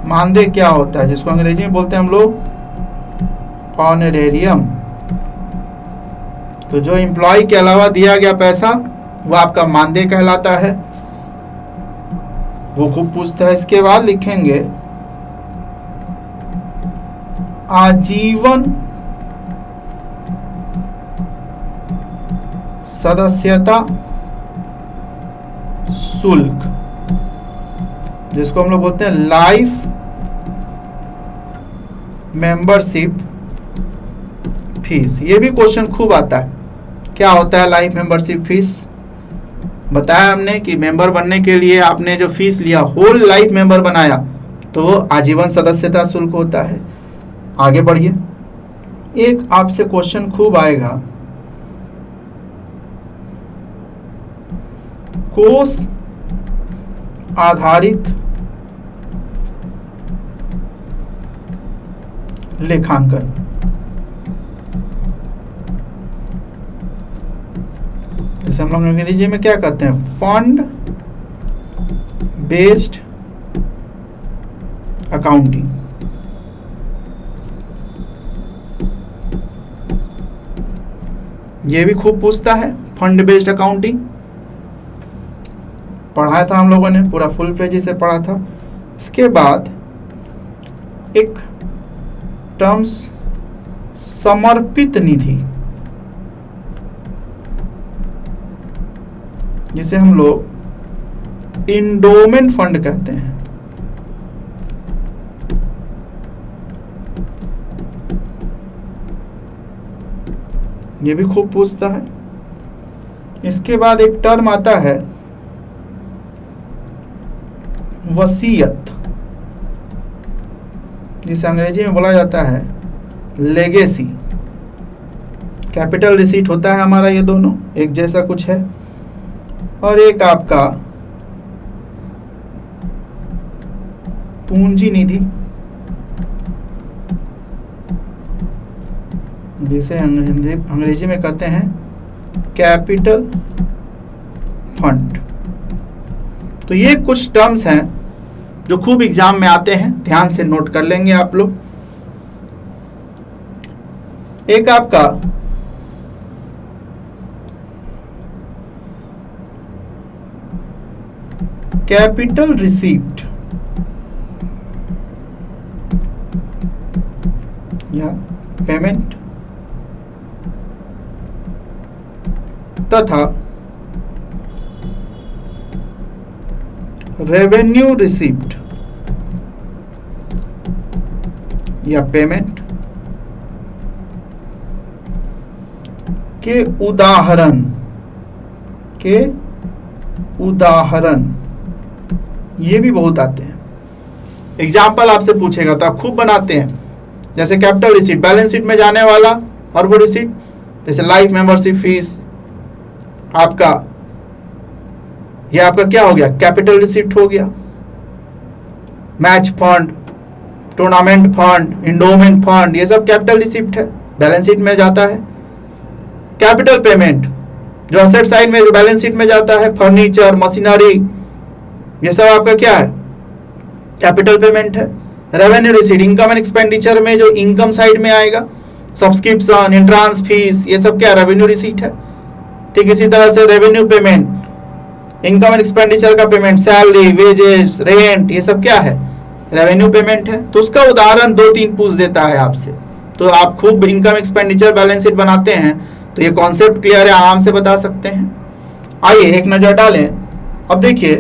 S1: मानदेय क्या होता है, जिसको अंग्रेजी में बोलते हैं हम लोग ऑनरेरियम। तो जो एम्प्लॉय के अलावा दिया गया पैसा वो आपका मानदेय कहलाता है, वो खूब पूछता है। इसके बाद लिखेंगे आजीवन सदस्यता शुल्क, जिसको हम लोग बोलते हैं लाइफ मेंबरशिप फीस। ये भी क्वेश्चन खूब आता है, क्या होता है लाइफ मेंबरशिप फीस। बताया हमने कि मेंबर बनने के लिए आपने जो फीस लिया, होल लाइफ मेंबर बनाया, तो आजीवन सदस्यता शुल्क होता है। आगे बढ़िए, एक आपसे क्वेश्चन खूब आएगा, कोष आधारित लेखांकन। जैसे हम लोग अंग्रेजी में क्या कहते हैं, फंड बेस्ड अकाउंटिंग। ये भी खूब पूछता है, फंड बेस्ड अकाउंटिंग पढ़ाया था हम लोगों ने, पूरा फुल पेज से पढ़ा था। इसके बाद एक टर्म्स समर्पित निधि, जिसे हम लोग इंडोमेंट फंड कहते हैं। ये भी खूब पूछता है। इसके बाद एक टर्म आता है वसीयत, जिसे अंग्रेजी में बोला जाता है लेगेसी। कैपिटल रिसीट होता है हमारा, ये दोनों एक जैसा कुछ है। और एक आपका पूंजी निधि, जिसे अंग्रेजी में कहते हैं कैपिटल फंड। तो ये कुछ टर्म्स हैं जो खूब एग्जाम में आते हैं, ध्यान से नोट कर लेंगे आप लोग। एक आपका कैपिटल रिसीप्ट या पेमेंट तथा रेवेन्यू रिसीप्ट या पेमेंट के उदाहरण ये भी बहुत आते हैं। एग्जाम्पल आपसे पूछेगा तो आप खूब बनाते हैं। जैसे कैपिटल रिसीट, बैलेंस शीट में जाने वाला और वो रिसीट, जैसे लाइफ मेंबरशिप फीस आपका, ये आपका क्या हो गया, कैपिटल रिसीट हो गया। Match fund, tournament fund, endowment fund, ये सब कैपिटल रिसीप्ट है, बैलेंस शीट में जाता है। कैपिटल पेमेंट जो असेट साइड में, जो बैलेंस शीट में जाता है, फर्नीचर, मशीनरी, ये सब आपका क्या है, कैपिटल पेमेंट है। Revenue receipt, income and expenditure में जो इनकम साइड में आएगा, सब्सक्रिप्शन, एंट्रांस फीस, ये सब क्या रेवेन्यू रिसीट है। ठीक इसी तरह से revenue payment, income and expenditure का पेमेंट, सैलरी, वेजेस, रेंट, ये सब क्या है, रेवेन्यू पेमेंट है। तो उसका उदाहरण 2-3 पूछ देता है आपसे, तो आप खूब इनकम एक्सपेंडिचर बैलेंस शीट बनाते हैं तो ये कॉन्सेप्ट क्लियर है, आराम से बता सकते हैं। आइए एक नजर डालें। अब देखिए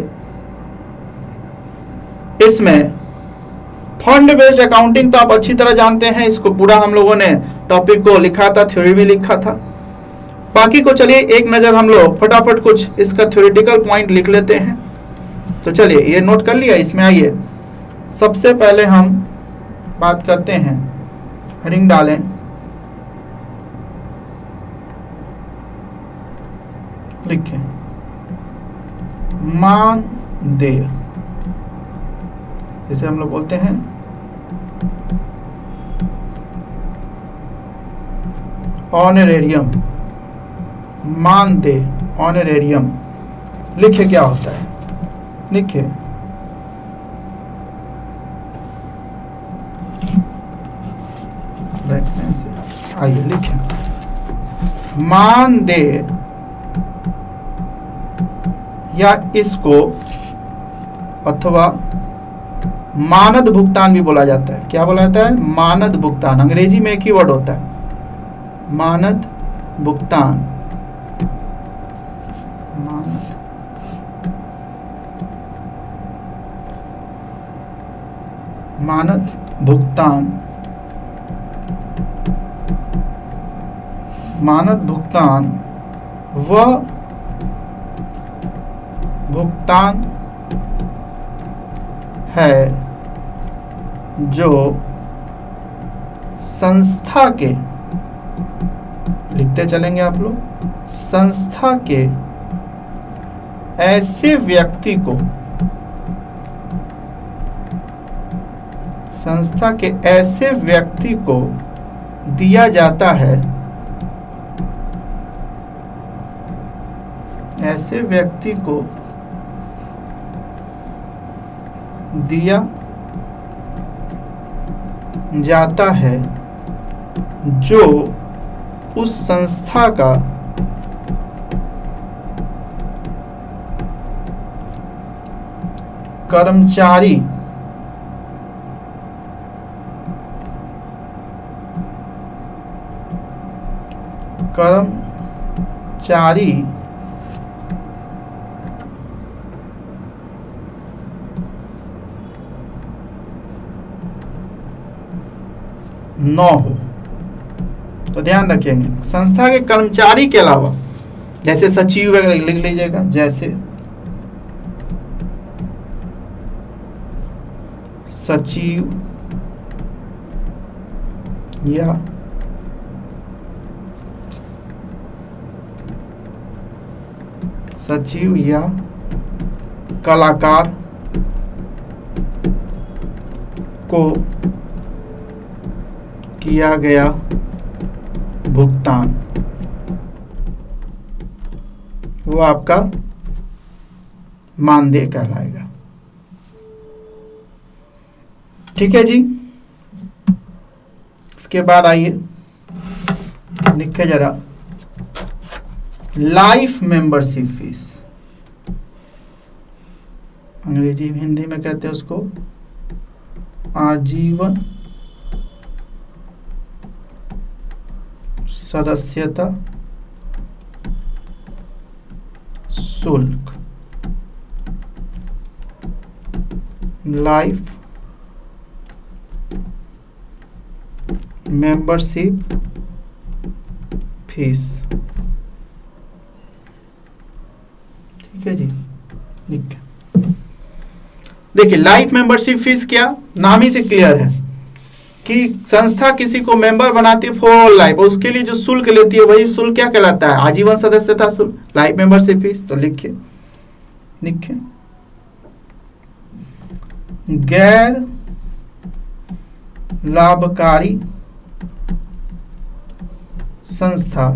S1: इसमें फंड बेस्ड अकाउंटिंग तो आप अच्छी तरह जानते हैं, इसको पूरा हम लोगों ने टॉपिक को लिखा था, थ्योरी भी लिखा था। बाकी को चलिए एक नजर हम लोग फटाफट कुछ इसका थ्योरेटिकल पॉइंट लिख लेते हैं। तो चलिए ये नोट कर लिया। इसमें आइए सबसे पहले हम बात करते हैं, हेडिंग डालें लिखें मानदेय, जिसे हम लोग बोलते हैं ऑनरेरियम। मानदेय ऑनरेरियम लिखे क्या होता है, लिखे आइए लिखें मानदेय या इसको अथवा मानद भुगतान भी बोला जाता है। क्या बोला जाता है? मानद भुगतान। अंग्रेजी में एक ही वर्ड होता है, मानद भुगतान। मानद भुगतान। मानद भुगतान वह भुगतान है जो संस्था के, लिखते चलेंगे आप लोग, संस्था के ऐसे व्यक्ति को, संस्था के ऐसे व्यक्ति को दिया जाता है, ऐसे व्यक्ति को दिया जाता है जो उस संस्था का कर्मचारी न हो। तो ध्यान रखेंगे, संस्था के कर्मचारी के अलावा, जैसे सचिव वगैरह लिख लीजिएगा, जैसे सचिव या कलाकार को किया गया भुगतान, वो आपका मानदेय कहलाएगा। ठीक है जी। इसके बाद आइए लिखे जरा लाइफ मेंबरशिप फीस। अंग्रेजी हिंदी में कहते हैं उसको आजीवन सदस्यता शुल्क। Life membership fees. ठीक है जी। देखिए लाइफ मेंबरशिप फीस क्या, नाम ही से क्लियर है कि संस्था किसी को मेंबर बनाती है फॉर लाइफ, और उसके लिए जो शुल्क लेती है वही शुल्क क्या कहलाता है? आजीवन सदस्यता शुल्क, लाइफ मेंबरशिप फीस। तो लिखिए गैर लाभकारी संस्था,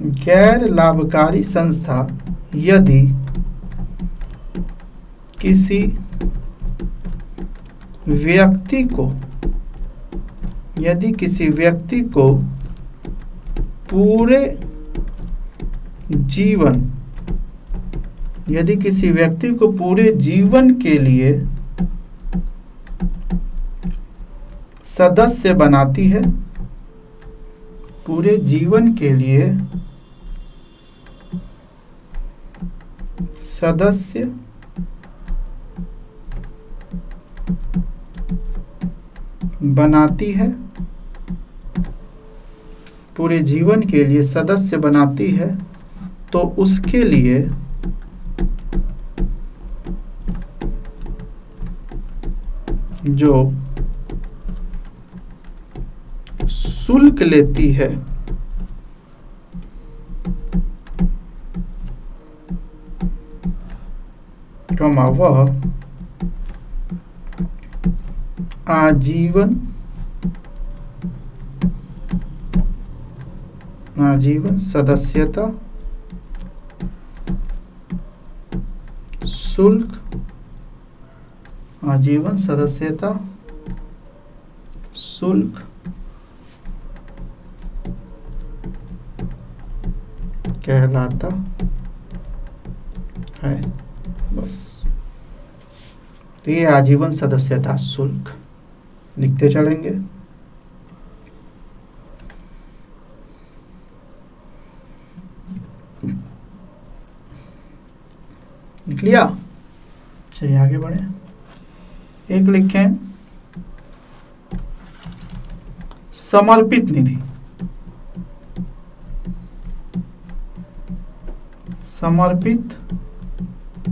S1: गैर लाभकारी संस्था यदि किसी व्यक्ति को पूरे जीवन के लिए सदस्य बनाती है, पूरे जीवन के लिए सदस्य बनाती है, पूरे जीवन के लिए सदस्य बनाती है, तो उसके लिए जो शुल्क लेती है वह आजीवन सदस्यता शुल्क, आजीवन सदस्यता शुल्क कहलाता है। बस, तो ये आजीवन सदस्यता शुल्क लिखते चलेंगे। लिख लिया? चलिए आगे बढ़े। एक लिखें समर्पित निधि। समर्पित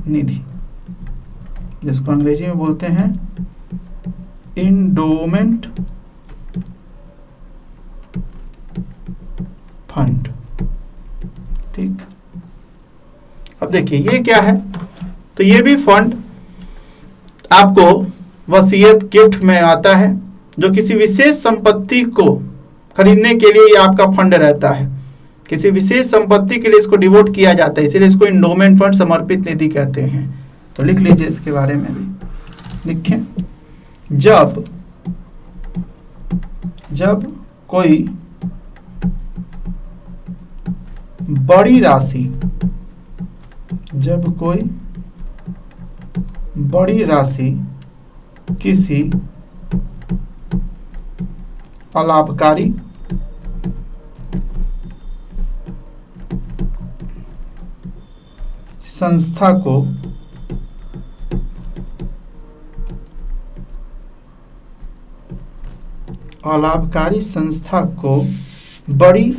S1: निधि जिसको अंग्रेजी में बोलते हैं इंडोमेंट फंड। ठीक, अब देखिए ये क्या है। तो ये भी फंड आपको वसीयत गिफ्ट में आता है, जो किसी विशेष संपत्ति को खरीदने के लिए ये आपका फंड रहता है। किसी विशेष संपत्ति के लिए इसको डिवोट किया जाता है, इसीलिए इसको इंडोमेंट फंड, समर्पित निधि कहते हैं। तो लिख लीजिए इसके बारे में भी। लिखें, जब कोई बड़ी राशि, जब कोई बड़ी राशि किसी अलाभकारी संस्था को अलाभकारी संस्था को बड़ी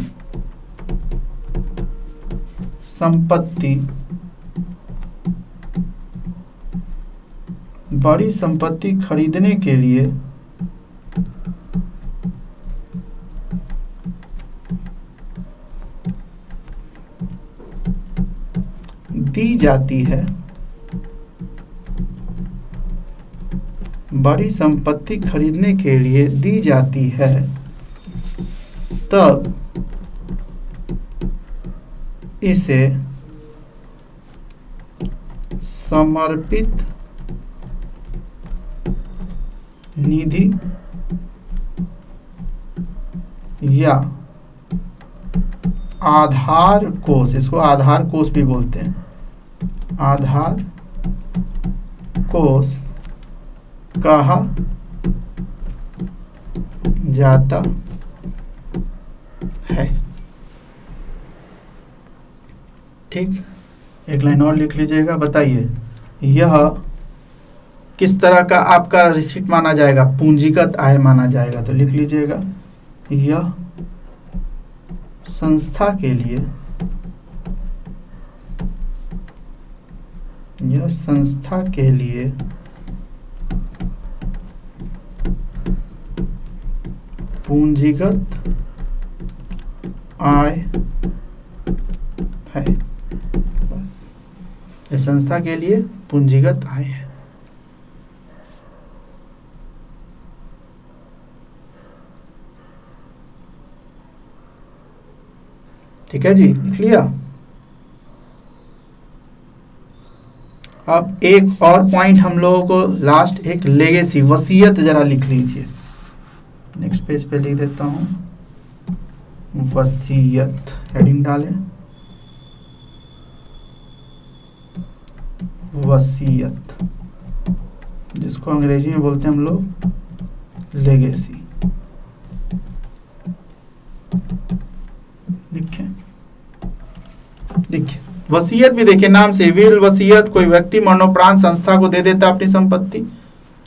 S1: संपत्ति खरीदने के लिए दी जाती है, बड़ी संपत्ति खरीदने के लिए दी जाती है, तब इसे समर्पित निधि या आधार कोष, इसको आधार कोष भी बोलते हैं, आधार कोष कहा जाता है। ठीक, एक लाइन और लिख लीजिएगा। बताइए यह किस तरह का आपका रिसीट माना जाएगा? पूंजीगत आय माना जाएगा। तो लिख लीजिएगा, यह संस्था के लिए, यह संस्था के लिए पूंजीगत आय है। बस, यह संस्था के लिए पूंजीगत आय है। ठीक है जी, लिख लिया। अब एक और पॉइंट हम लोगों को लास्ट, एक लेगेसी, वसीयत जरा लिख लीजिए। नेक्स्ट पेज पे लिख देता हूं, वसीयत हेडिंग डालें, वसीयत जिसको अंग्रेजी में बोलते हैं हम लोग लेगेसी। देखिए वसीयत भी देखिए नाम से, विल वसीयत, कोई व्यक्ति मरणोपरांत संस्था को दे देता अपनी संपत्ति,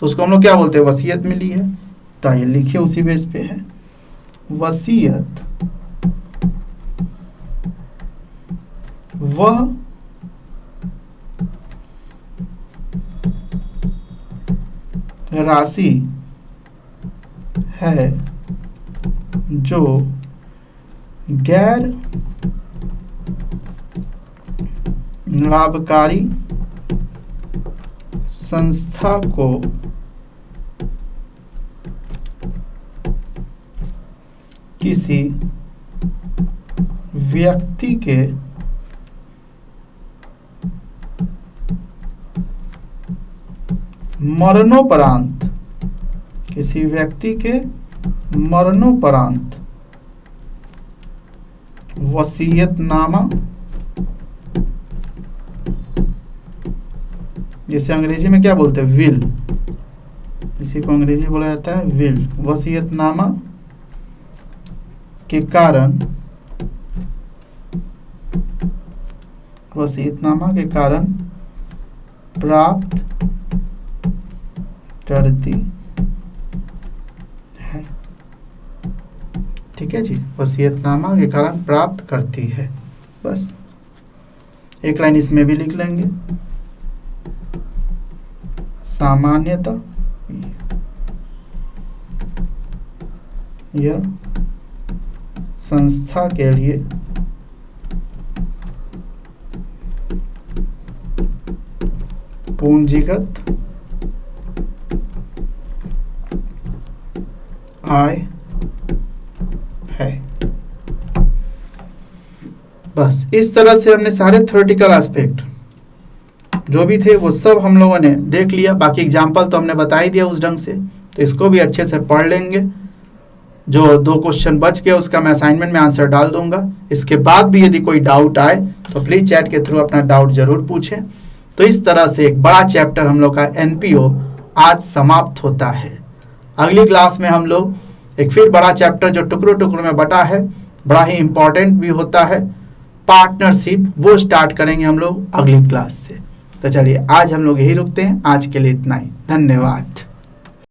S1: तो उसको हम लोग क्या बोलते हैं? वसीयत मिली है। तो ये लिखिए उसी बेस पे है। वसीयत वह राशि है जो गैर लाभकारी संस्था को किसी व्यक्ति के मरणोपरांत, किसी व्यक्ति के मरणोपरांत वसीयतनामा जिसे अंग्रेजी में क्या बोलते हैं, विल, इसी को अंग्रेजी बोला जाता है विल। वसीयतनामा के कारण, वसीयतनामा के कारण प्राप्त करती है। ठीक है जी, वसीयतनामा के कारण प्राप्त करती है। बस एक लाइन इसमें भी लिख लेंगे। सामान्यतः यह संस्था के लिए पूंजीगत आय है। बस इस तरह से हमने सारे थ्योरेटिकल एस्पेक्ट जो भी थे वो सब हम लोगों ने देख लिया। बाकी एग्जाम्पल तो हमने बता ही दिया उस ढंग से, तो इसको भी अच्छे से पढ़ लेंगे। जो 2 क्वेश्चन बच गए उसका मैं असाइनमेंट में आंसर डाल दूंगा। इसके बाद भी यदि कोई डाउट आए तो प्लीज चैट के थ्रू अपना डाउट जरूर पूछें। तो इस तरह से एक बड़ा चैप्टर हम लोग का एनपीओ आज समाप्त होता है। अगली क्लास में हम लोग एक फिर बड़ा चैप्टर जो टुकड़ों टुकड़ों में बटा है, बड़ा ही इंपॉर्टेंट भी होता है, पार्टनरशिप, वो स्टार्ट करेंगे हम लोग अगली क्लास से। तो चलिए आज हम लोग यही रुकते हैं। आज के लिए इतना ही, धन्यवाद।